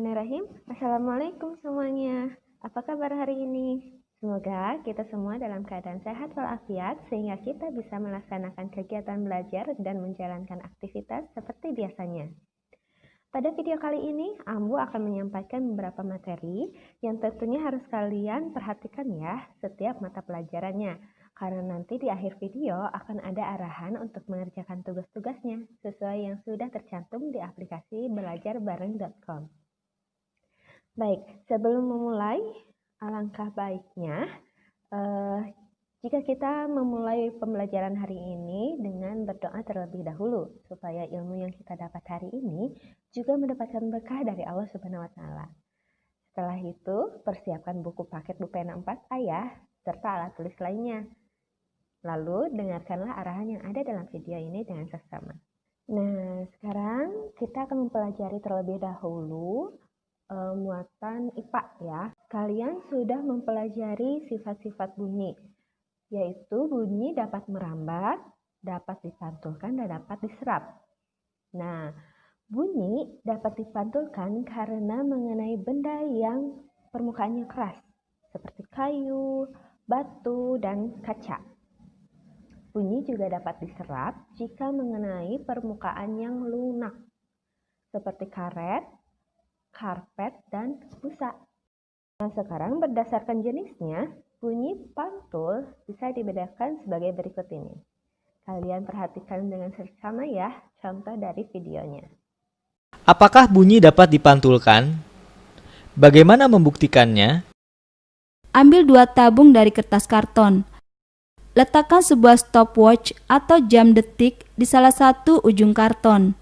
Bismillahirrahmanirrahim. Assalamualaikum semuanya. Apa kabar hari ini? Semoga kita semua dalam keadaan sehat walafiat sehingga kita bisa melaksanakan kegiatan belajar dan menjalankan aktivitas seperti biasanya. Pada video kali ini, Ambu akan menyampaikan beberapa materi yang tentunya harus kalian perhatikan ya setiap mata pelajarannya. Karena nanti di akhir video akan ada arahan untuk mengerjakan tugas-tugasnya sesuai yang sudah tercantum di aplikasi belajarbareng.com. Baik, sebelum memulai, alangkah baiknya jika kita memulai pembelajaran hari ini dengan berdoa terlebih dahulu, supaya ilmu yang kita dapat hari ini juga mendapatkan berkah dari Allah Subhanahu wa Ta'ala. Setelah itu, persiapkan buku paket Bupena 4 ayah serta alat tulis lainnya. Lalu, dengarkanlah arahan yang ada dalam video ini dengan seksama. Nah, sekarang kita akan mempelajari terlebih dahulu muatan IPA ya. Kalian sudah mempelajari sifat-sifat bunyi, yaitu bunyi dapat merambat, dapat dipantulkan, dan dapat diserap. Nah, bunyi dapat dipantulkan karena mengenai benda yang permukaannya keras, seperti kayu, batu, dan kaca. Bunyi juga dapat diserap jika mengenai permukaan yang lunak, seperti karet, karpet, dan busa. Nah, sekarang berdasarkan jenisnya, bunyi pantul bisa dibedakan sebagai berikut ini. Kalian perhatikan dengan seksama ya, contoh dari videonya. Apakah bunyi dapat dipantulkan? Bagaimana membuktikannya? Ambil 2 tabung dari kertas karton. Letakkan sebuah stopwatch atau jam detik di salah satu ujung karton.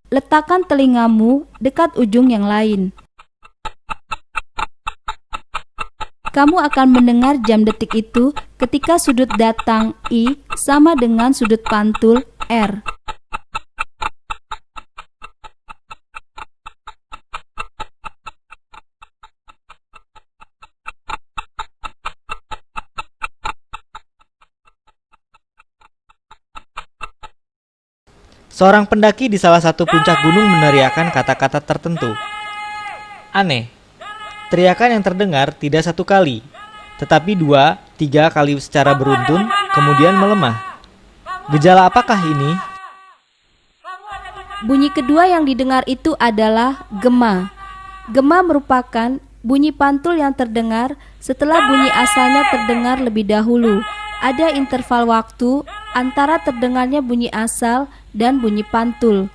Letakkan telingamu dekat ujung yang lain. Kamu akan mendengar jam detik itu ketika sudut datang I sama dengan sudut pantul R. Seorang pendaki di salah satu puncak gunung meneriakkan kata-kata tertentu. Aneh, teriakan yang terdengar tidak 1 kali, tetapi 2-3 kali secara beruntun, kemudian melemah. Gejala apakah ini? Bunyi kedua yang didengar itu adalah gema. Gema merupakan bunyi pantul yang terdengar setelah bunyi asalnya terdengar lebih dahulu. Ada interval waktu antara terdengarnya bunyi asal dan bunyi pantul.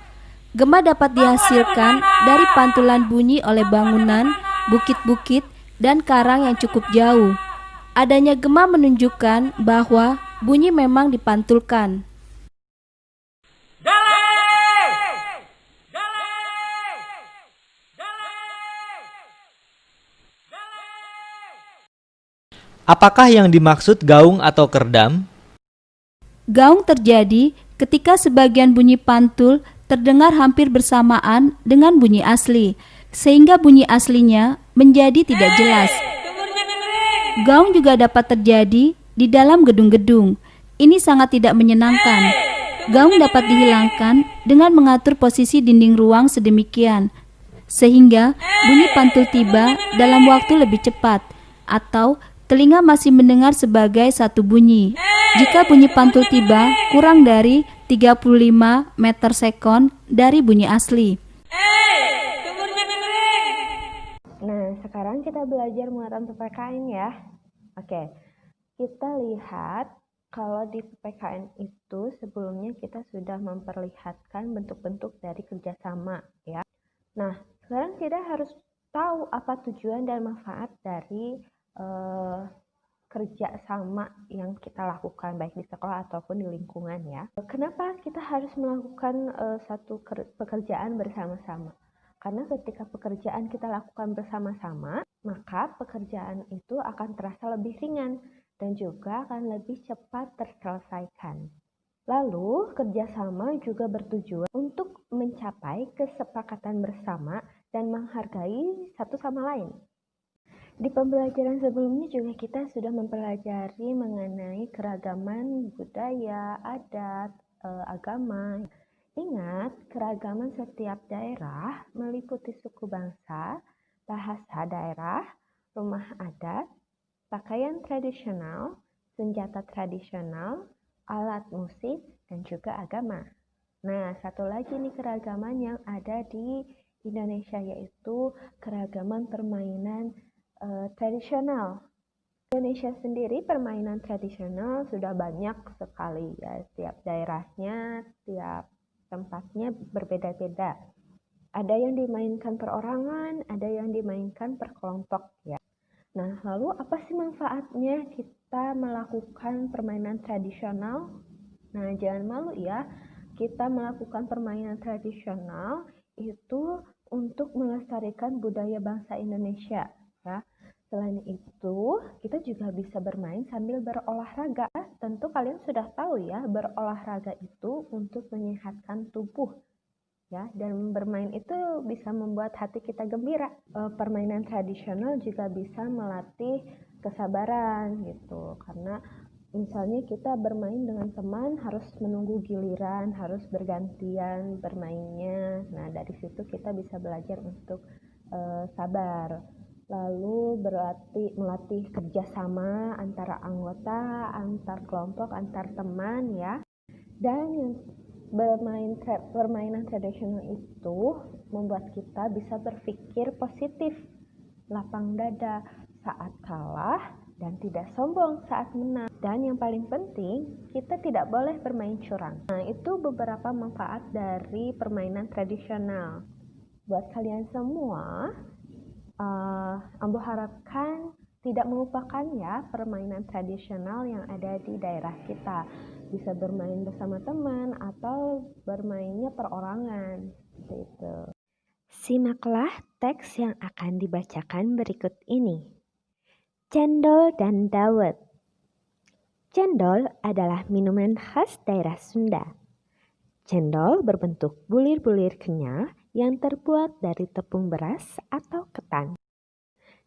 Gema dapat dihasilkan dari pantulan bunyi oleh bangunan, bukit-bukit, dan karang yang cukup jauh. Adanya gema menunjukkan bahwa bunyi memang dipantulkan. Apakah yang dimaksud gaung atau kerdam? Gaung terjadi ketika sebagian bunyi pantul terdengar hampir bersamaan dengan bunyi asli, sehingga bunyi aslinya menjadi tidak jelas. Gaung juga dapat terjadi di dalam gedung-gedung. Ini sangat tidak menyenangkan. Gaung dapat dihilangkan dengan mengatur posisi dinding ruang sedemikian, sehingga bunyi pantul tiba dalam waktu lebih cepat, atau telinga masih mendengar sebagai satu bunyi. Jika bunyi pantul tiba kurang dari 35 meter sekon dari bunyi asli. Nah, sekarang kita belajar muatan PPKN ya. Oke, kita lihat kalau di PPKN itu sebelumnya kita sudah memperlihatkan bentuk-bentuk dari kerjasama ya. Nah, sekarang kita harus tahu apa tujuan dan manfaat dari kerja sama yang kita lakukan baik di sekolah ataupun di lingkungan ya. Kenapa kita harus melakukan satu pekerjaan bersama-sama? Karena ketika pekerjaan kita lakukan bersama-sama, maka pekerjaan itu akan terasa lebih ringan dan juga akan lebih cepat terselesaikan. Lalu, kerjasama juga bertujuan untuk mencapai kesepakatan bersama dan menghargai satu sama lain. Di pembelajaran sebelumnya juga kita sudah mempelajari mengenai keragaman budaya, adat, agama Ingat, keragaman setiap daerah meliputi suku bangsa, bahasa daerah, rumah adat, pakaian tradisional, senjata tradisional, alat musik, dan juga agama. Nah, satu lagi nih keragaman yang ada di Indonesia yaitu keragaman permainan tradisional. Indonesia sendiri permainan tradisional sudah banyak sekali ya, tiap daerahnya, tiap tempatnya berbeda-beda. Ada yang dimainkan perorangan, ada yang dimainkan per kelompok ya. Nah, lalu apa sih manfaatnya kita melakukan permainan tradisional? Nah, jangan malu ya. Kita melakukan permainan tradisional itu untuk melestarikan budaya bangsa Indonesia ya. Selain itu, kita juga bisa bermain sambil berolahraga. Tentu kalian sudah tahu ya, berolahraga itu untuk menyehatkan tubuh. Ya, dan bermain itu bisa membuat hati kita gembira. Permainan tradisional juga bisa melatih kesabaran gitu. Karena misalnya kita bermain dengan teman harus menunggu giliran, harus bergantian bermainnya. Nah, dari situ kita bisa belajar untuk sabar. Lalu melatih kerjasama antara anggota, antar kelompok, antar teman ya. Dan yang permainan tradisional itu membuat kita bisa berpikir positif, lapang dada saat kalah, dan tidak sombong saat menang. Dan yang paling penting, kita tidak boleh bermain curang. Nah, itu beberapa manfaat dari permainan tradisional. Buat kalian semua, Ambo harapkan tidak melupakan ya permainan tradisional yang ada di daerah kita. Bisa bermain bersama teman atau bermainnya perorangan. Seperti itu. Simaklah teks yang akan dibacakan berikut ini. Cendol dan dawet. Cendol adalah minuman khas daerah Sunda. Cendol berbentuk bulir-bulir kenyal yang terbuat dari tepung beras atau ketan.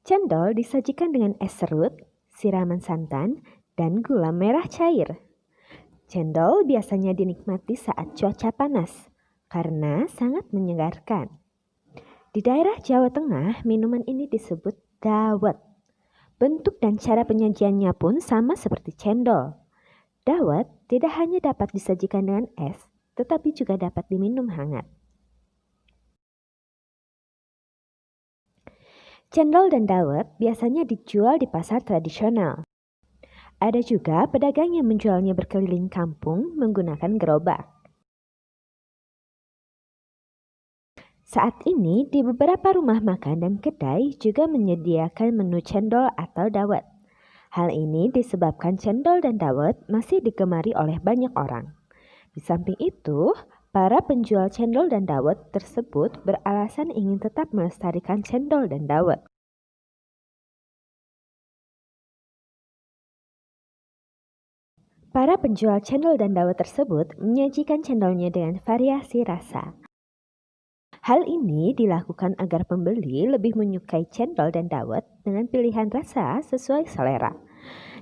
Cendol disajikan dengan es serut, siraman santan, dan gula merah cair. Cendol biasanya dinikmati saat cuaca panas karena sangat menyegarkan. Di daerah Jawa Tengah, minuman ini disebut dawet. Bentuk dan cara penyajiannya pun sama seperti cendol. Dawet tidak hanya dapat disajikan dengan es, tetapi juga dapat diminum hangat. Cendol dan dawet biasanya dijual di pasar tradisional. Ada juga pedagang yang menjualnya berkeliling kampung menggunakan gerobak. Saat ini di beberapa rumah makan dan kedai juga menyediakan menu cendol atau dawet. Hal ini disebabkan cendol dan dawet masih digemari oleh banyak orang. Di samping itu, para penjual cendol dan dawet tersebut beralasan ingin tetap melestarikan cendol dan dawet. Para penjual cendol dan dawet tersebut menyajikan cendolnya dengan variasi rasa. Hal ini dilakukan agar pembeli lebih menyukai cendol dan dawet dengan pilihan rasa sesuai selera.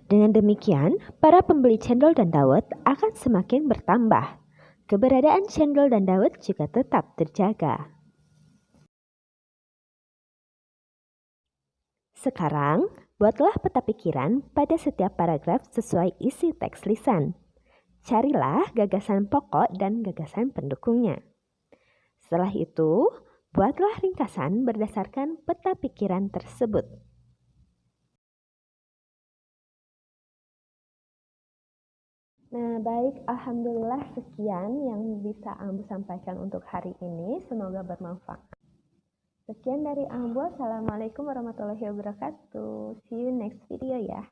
Dengan demikian, para pembeli cendol dan dawet akan semakin bertambah. Keberadaan cendol dan dawet juga tetap terjaga. Sekarang, buatlah peta pikiran pada setiap paragraf sesuai isi teks lisan. Carilah gagasan pokok dan gagasan pendukungnya. Setelah itu, buatlah ringkasan berdasarkan peta pikiran tersebut. Nah, baik, alhamdulillah sekian yang bisa Ambu sampaikan untuk hari ini. Semoga bermanfaat. Sekian dari Ambu. Assalamualaikum warahmatullahi wabarakatuh. See you next video ya.